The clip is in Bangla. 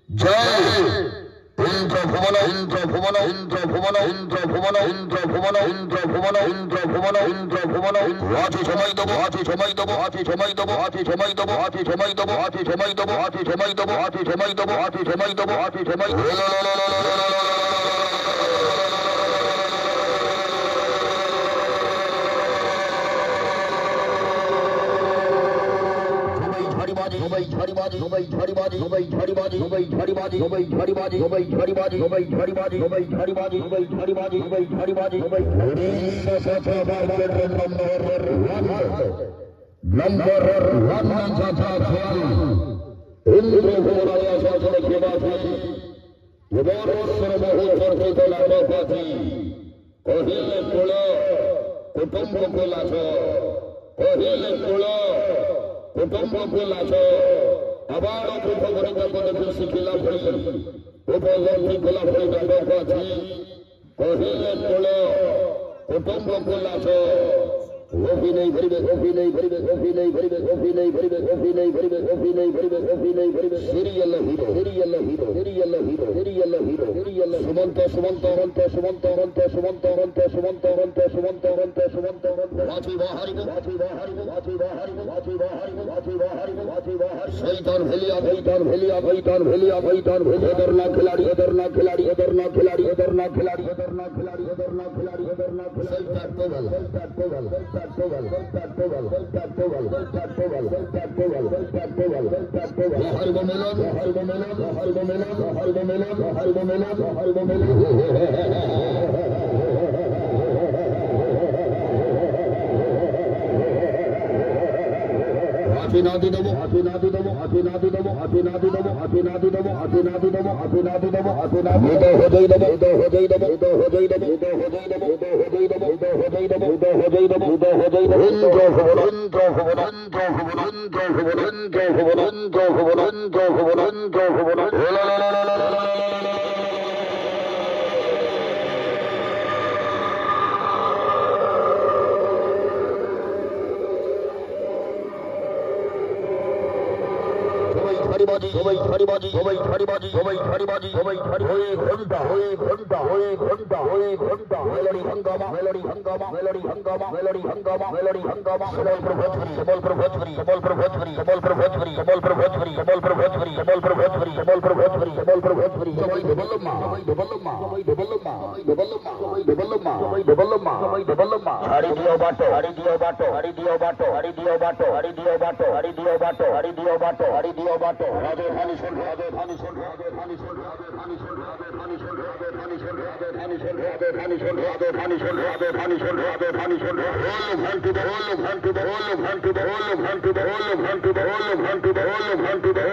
জয় ইন্দ্র ভুবন ইন্দ্র ভুবন ইন্দ্র ভুবন ইন্দ্র ভুবন ইন্দ্র ভুবন ইন্দ্র ভুবন ইন্দ্র ভুবন ইন্দ্র ভুবন হাতি সময় দেবো হাতি সময় দেবো হাতি সময় দেবো হাতি সময় দেবো হাতি সময় দেবো হাতি সময় দেবো হাতি সময় দেবো হাতি সময় দেবো হাতি সময় দেবো হাতি সময় সবাই ঝাড়িবাজি সবাই ঝাড়িবাজি সবাই ঝাড়িবাজি সবাই ঝাড়িবাজি সবাই ঝাড়িবাজি সবাই ঝাড়িবাজি সবাই ঝাড়িবাজি সবাই ঝাড়িবাজি সবাই ঝাড়িবাজি সবাই ঝাড়িবাজি সবাই নম্বর ইন্দ্র ভুবনালয় শাসনে কেবাসী সর্বচর্চিত লাভপাতি কহিলে কুল কুটুম্ব কুলাস কহিলে কুল কুটুম্ব কুলাস আবার উপভোগিতা পদে শিখিলা ভরি উপলব্ধি খোলা ভরি লাভপাতি কহিলে কুল কুটুম্ব কুলাস অভিনয় ভরিবে অভিনয় ভরিবে অভিনয় ভরিবে অভিনয় ভরিবে অভিনয় ভরিবে অভিনয় ভরিবে অভিনয় ভরিবে serial hero serial hero serial hero serial hero serial সুমন্ত সুমন্ত অনন্ত সুমন্ত অনন্ত সুমন্ত অনন্ত সুমন্ত অনন্ত সুমন্ত অনন্ত সুমন্ত অনন্ত বাঁচি বাহারিব বাঁচি বাহারিব বাঁচি বাহারিব বাঁচি বাহারিব বাঁচি বাহারিব বাঁচি বাহারিব শয়তান ভেলিয়া শয়তান ভেলিয়া শয়তান ভেলিয়া শয়তান ভেলিয়া এদের না খিলাড়ি এদের না খিলাড়ি এদের না খিলাড়ি এদের না খিলাড়ি এদের না খিলাড়ি এদের না খিলাড়ি এদের না খিলাড়ি হাতি দেবো হাতি নাতি দেবো হাতি নাতি দেবো হাতি নাতি দেবো হাতি নাতি দেবো হাতি নাতি দেবো হাতি নাতি দেবো হাতি নাতি হজই দেবো হজই দেবো হজই দেবো হজই দেবো হজই দেবো হজই দেবো হজই দেবো হজই দেবো ইন্দ্র ভুবন ইন্দ্র ভুবন ইন্দ্র ভুবন ইন্দ্র ভুবন ইন্দ্র ভুবন ইন্দ্র ভুবন ইন্দ্র ভুবন ইন্দ্র ভুবন সবাই ঝাড়িবাজি সবাই ঝাড়িবাজি সবাই ঝাড়িবাজি সবাই ঝাড়ি হয়ে ঘন্টা হয়ে ঘন্টা হয়ে ঘন্টা হয়ে ঘন্টা মেলরি হঙ্গামা মেলরি হঙ্গামা মেলরি হঙ্গামা মেলরি হঙ্গামা মেলরি হঙ্গামা সবলপুর ভোজপুরি সবলপুর ভোজপুরি সবলপুর ভোজপুরি সবলপুর ভোজপুরি সবলপুর ভোজপুরি সবলপুর ভোজপুরি সবলপুর ভোজপুরি সবলপুর ভোজপুরি সবলপুর ভোজপুরি সবাই দেবল্লমা সবাই দেবল্লমা সবাই দেবল্লমা সবাই দেবল্লমা সবাই দেবল্লমা সবাই দেবল্লমা সবাই দেবল্লমা হাড়ি দিও বাটো হাড়ি দিও বাটো হাড়ি দিও বাটো হাড়ি দিও বাটো হাড়ি দিও বাটো হাড়ি দিও বাটো হাড়ি দিও বাটো হাড়ি দিও বাটো রাজে ধানি শুন রাজে ধানি শুন রাজে ধানি শুন রাজে ধানি শুন রাজে ধানি শুন রাজে ধানি শুন রাজে ধানি শুন রাজে ধানি শুন রাজে ধানি শুন রাজে ধানি শুন রাজে ধানি শুন হোল ঘন্টি হোল ঘন্টি হোল ঘন্টি হোল ঘন্টি হোল ঘন্টি হোল ঘন্টি হোল ঘন্টি হোল